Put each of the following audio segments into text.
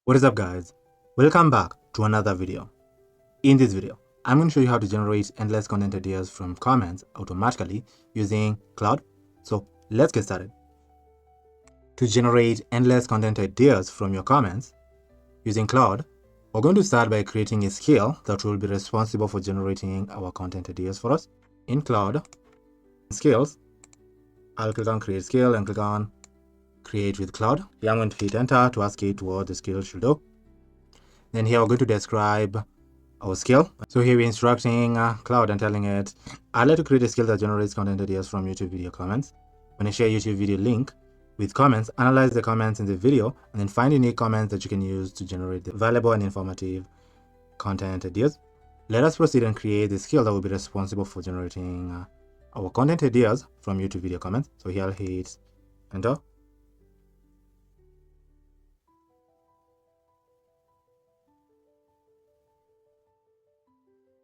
What is up, guys? Welcome back to another video. In this video, I'm going to show you how to generate endless content ideas from comments automatically using Claude. So let's get started. To generate endless content ideas from your comments using Claude, we're going to start by creating a skill that will be responsible for generating our content ideas for us. In Claude, skills, I'll click on create skill and click on create with Claude. Here I'm going to hit enter to ask it what the skill should do. Then here we're going to describe our skill. So here we're instructing Claude and telling it, I'd like to create a skill that generates content ideas from YouTube video comments. When I share YouTube video link with comments, analyze the comments in the video and then find unique comments that you can use to generate the valuable and informative content ideas. Let us proceed and create the skill that will be responsible for generating our content ideas from YouTube video comments. So here I'll hit enter.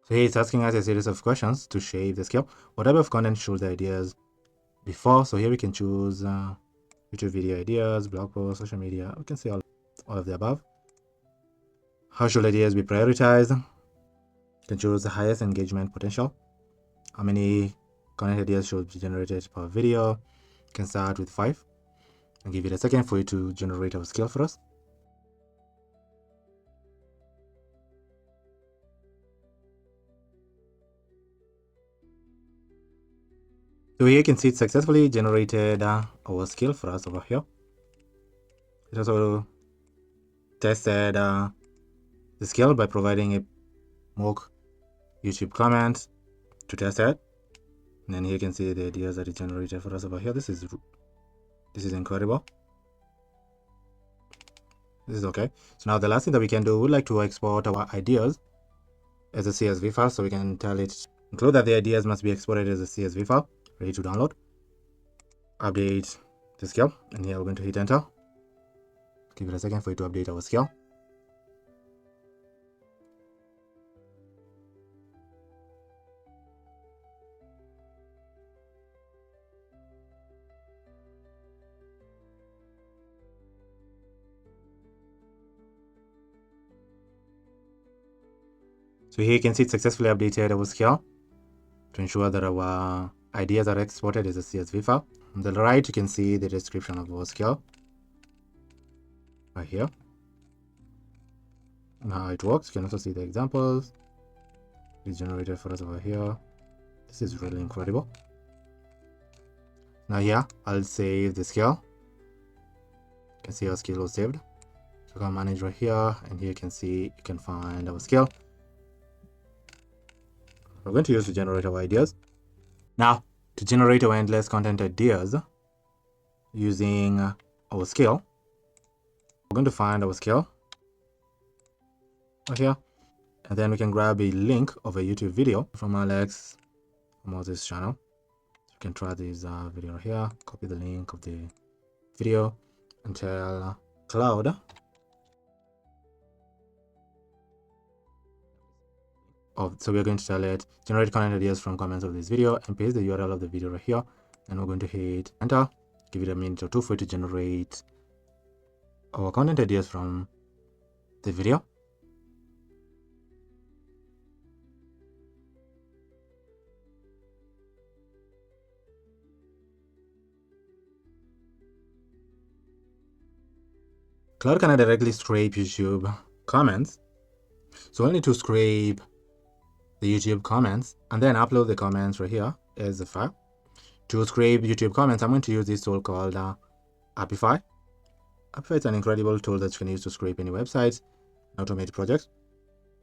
So here it's asking us a series of questions to shape the skill. What type of content should the ideas before? So here we can choose YouTube video ideas, blog posts, social media. We can see all of the above. How should ideas be prioritized? You can choose the highest engagement potential. How many content ideas should be generated per video? You can start with 5 and give it a second for you to generate our skill for us. So here you can see it successfully generated our skill for us over here. It also tested the skill by providing a mock YouTube comment to test it. And then here you can see the ideas that it generated for us over here. This is incredible. This is okay. So now the last thing that we can do, we'd like to export our ideas as a CSV file. So we can tell it, include that the ideas must be exported as a CSV file, ready to download. Update the skill, and here we're going to hit enter. Give it a second for it to update our skill. So here you can see it successfully updated our skill to ensure that our ideas are exported as a CSV file. On the right, you can see the description of our skill right here and how it works. You can also see the examples it's generated for us over here. This is really incredible. Now here, I'll save the skill. You can see our skill was saved. Click on manage right here, and here you can see you can find our skill we're going to use to generate our ideas. Now, to generate our endless content ideas using our skill, we're going to find our skill right here, and then we can grab a link of a YouTube video from Alex Moses' channel. So you can try this video right here, copy the link of the video and tell Claude so we're going to tell it generate content ideas from comments of this video and paste the URL of the video right here, and we're going to hit enter. Give it a minute or two for it to generate our content ideas from the video. Claude cannot directly scrape YouTube comments, so we'll need to scrape the YouTube comments and then upload the comments right here as a file. To scrape YouTube comments, I'm going to use this tool called Apify. Apify is an incredible tool that you can use to scrape any websites and automate projects.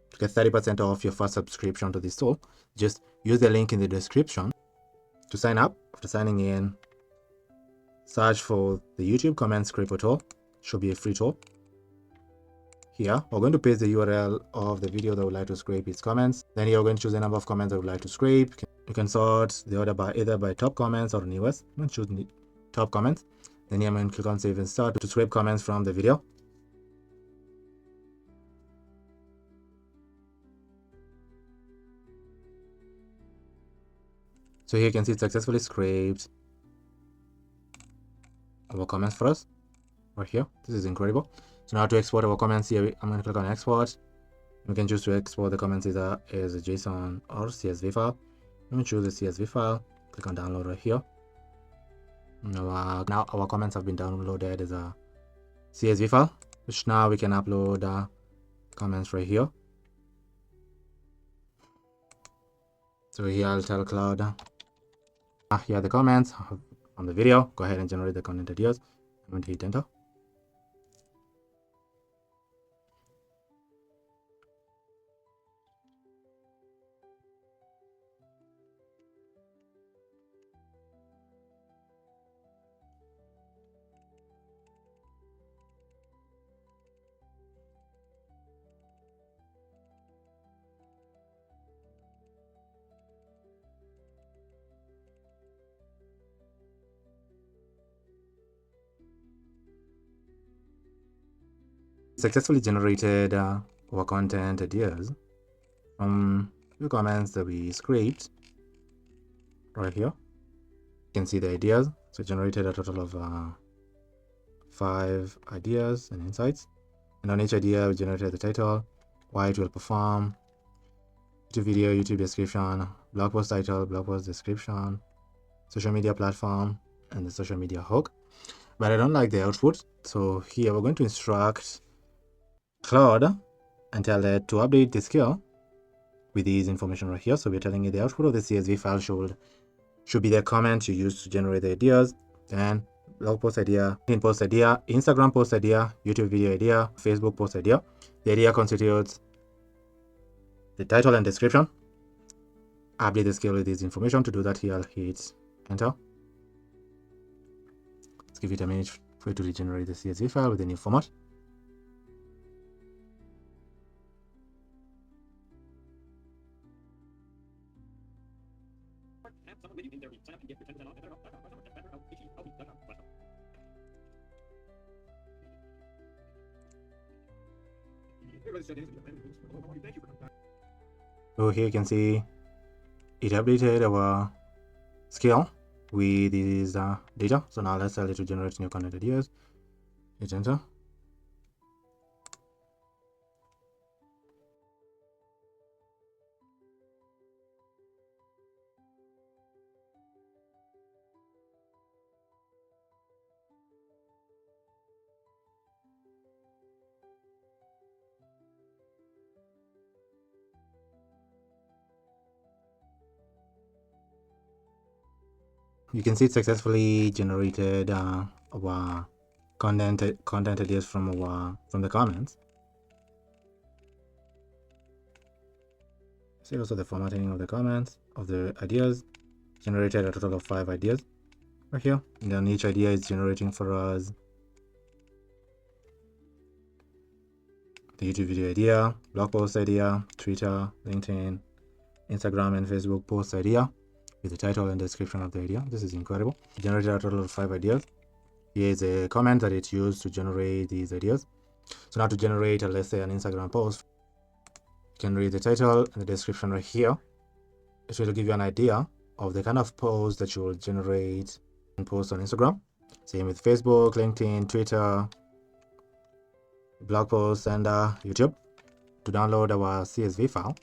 To get 30% off your first subscription to this tool, just use the link in the description. To sign up, after signing in, search for the YouTube comment scraper tool. It should be a free tool. Here, we're going to paste the URL of the video that would like to scrape its comments. Then here, we're going to choose the number of comments that would like to scrape. You can sort the order by either by top comments or newest. I'm going to choose top comments. Then here, I'm going to click on save and start to scrape comments from the video. So here you can see it successfully scraped our comments for us right here. This is incredible. So now to export our comments here, I'm going to click on export. We can choose to export the comments either as a JSON or CSV file. Let me choose the CSV file, click on download right here. Now our comments have been downloaded as a CSV file, which now we can upload comments right here. So here I'll tell Claude, here are the comments on the video. Go ahead and generate the content ideas. I'm going to hit enter. Successfully generated our content ideas from the comments that we scraped right here. You can see the ideas. So generated a total of 5 ideas and insights, and on each idea we generated the title, why it will perform, YouTube video, YouTube description, blog post title, blog post description, social media platform, and the social media hook. But I don't like the output, so here we're going to instruct Claude and tell it to update the scale with these information right here. So we're telling it the output of the CSV file should be the comment you use to generate the ideas, then blog post idea, LinkedIn post idea, Instagram post idea, YouTube video idea, Facebook post idea. The idea constitutes the title and description. Update the scale with this information. To do that, here I'll hit enter. Let's give it a minute for it to regenerate the CSV file with the new format. So here you can see it updated our scale with this data. So now let's tell it to generate new content ideas. Hit enter. You can see it successfully generated our content ideas from the comments. See also the formatting of the comments of the ideas. Generated a total of 5 ideas right here, and then each idea is generating for us the YouTube video idea, blog post idea, Twitter, LinkedIn, Instagram, and Facebook post idea with the title and description of the idea. This is incredible. It generated a total of 5 ideas. Here is a comment that it used to generate these ideas. So now to generate, let's say, an Instagram post, generate the title and the description right here. It will give you an idea of the kind of post that you will generate and post on Instagram. Same with Facebook, LinkedIn, Twitter, blog posts, and YouTube. To download our CSV file,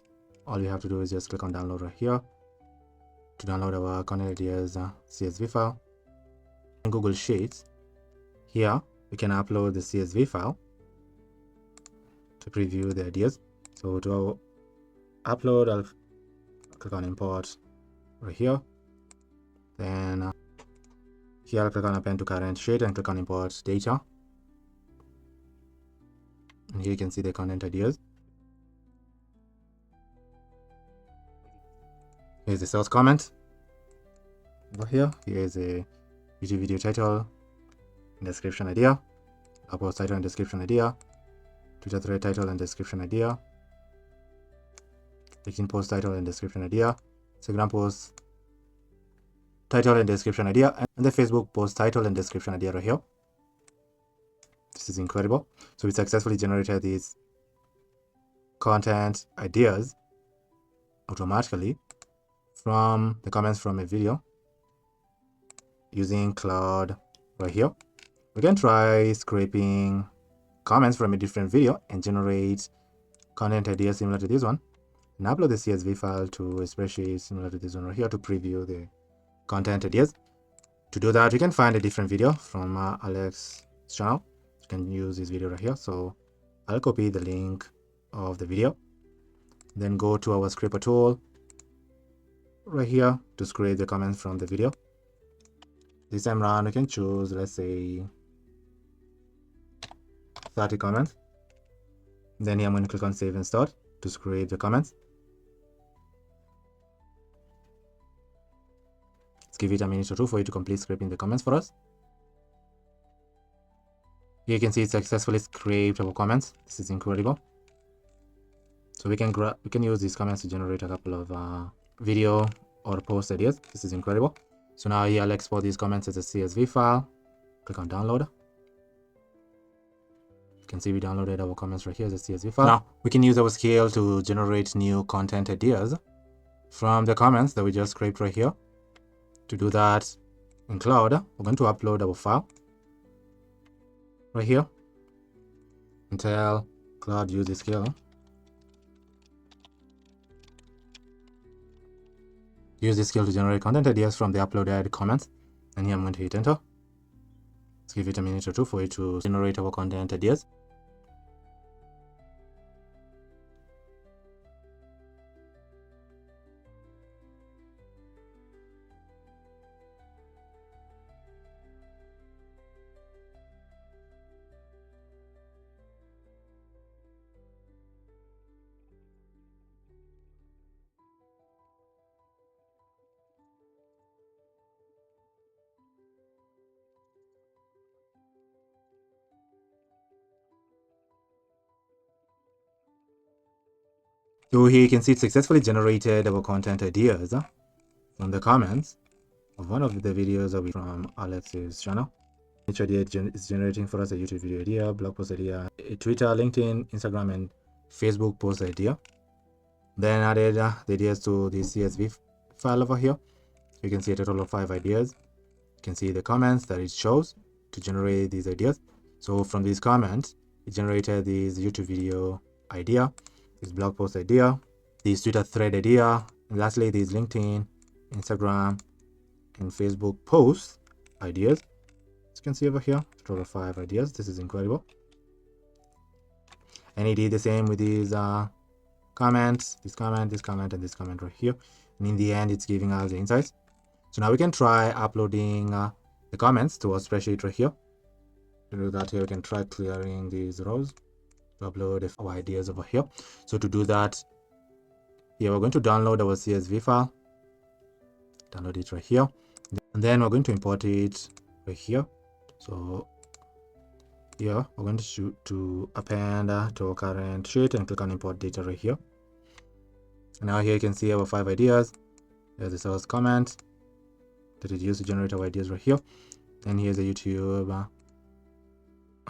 all you have to do is just click on download right here to download our content ideas CSV file. In Google Sheets, here we can upload the CSV file to preview the ideas. So to upload, I'll click on import right here. Then here I'll click on append to current sheet and click on import data. And here you can see the content ideas. Here's the source comment. Over here is a YouTube video title and description idea, blog post title and description idea, Twitter thread title and description idea, LinkedIn post title and description idea, Instagram post title and description idea, and the Facebook post title and description idea right here. This is incredible. So we successfully generated these content ideas automatically from the comments from a video using Claude right here. We can try scraping comments from a different video and generate content ideas similar to this one, and upload the CSV file to a spreadsheet similar to this one right here to preview the content ideas. To do that, you can find a different video from Alex's channel. You can use this video right here. So I'll copy the link of the video, then go to our scraper tool right here to scrape the comments from the video. This time around, you can choose, let's say, 30 comments. Then here I'm going to click on save and start to scrape the comments. Let's give it a minute or two for you to complete scraping the comments for us. Here you can see it successfully scraped our comments. This is incredible. So we can use these comments to generate a couple of video or post ideas. This is incredible. So now here I'll export these comments as a CSV file. Click on download. You can see we downloaded our comments right here as a CSV file. Now we can use our scale to generate new content ideas from the comments that we just scraped right here. To do that in Claude, we're going to upload our file right here and tell Claude use the scale. Use this skill to generate content ideas from the uploaded comments. And here I'm going to hit enter. Let's give it a minute or two for it to generate our content ideas. So here you can see it successfully generated our content ideas from the comments of one of the videos from Alex's channel. Each idea is generating for us a YouTube video idea, blog post idea, a Twitter, LinkedIn, Instagram, and Facebook post idea. Then added the ideas to the CSV file over here. You can see a total of 5 ideas. You can see the comments that it shows to generate these ideas. So from these comments, it generated this YouTube video idea, this blog post idea, this Twitter thread idea, and lastly these LinkedIn, Instagram, and Facebook post ideas. As you can see over here, total of 5 ideas. This is incredible. And it did the same with these comments, this comment, this comment, and this comment right here. And in the end, it's giving us the insights. So now we can try uploading the comments to our spreadsheet right here. To do that, here we can try clearing these rows to upload our ideas over here. So to do that, here we're going to download our CSV file. Download it right here. And then we're going to import it right here. So here we're going to append to our current sheet and click on import data right here. And now here you can see our 5 ideas. There's the source comment that it used to generate our ideas right here. And here's a YouTube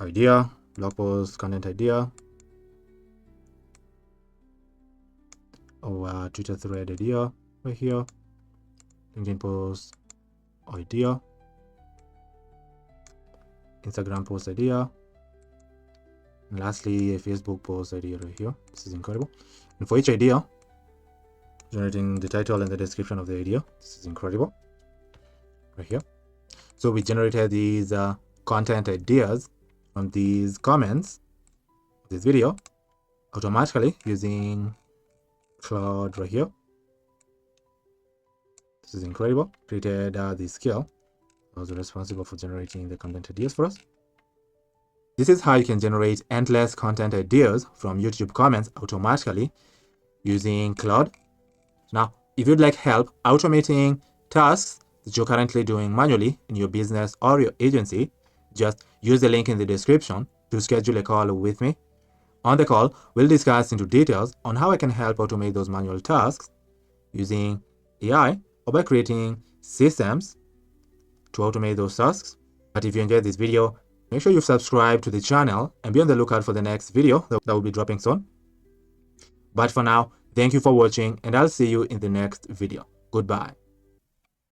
idea, blog post content idea, our Twitter thread idea right here, LinkedIn post idea, Instagram post idea, and lastly a Facebook post idea right here. This is incredible. And for each idea, generating the title and the description of the idea. This is incredible right here. So we generated these content ideas from these comments of this video automatically using Claude right here. This is incredible. Created the skill that was responsible for generating the content ideas for us. This is how you can generate endless content ideas from YouTube comments automatically using Claude. Now, if you'd like help automating tasks that you're currently doing manually in your business or your agency, just use the link in the description to schedule a call with me. On the call, we'll discuss into details on how I can help automate those manual tasks using AI or by creating systems to automate those tasks. But if you enjoyed this video, make sure you subscribe to the channel and be on the lookout for the next video that will be dropping soon. But for now, thank you for watching and I'll see you in the next video. Goodbye.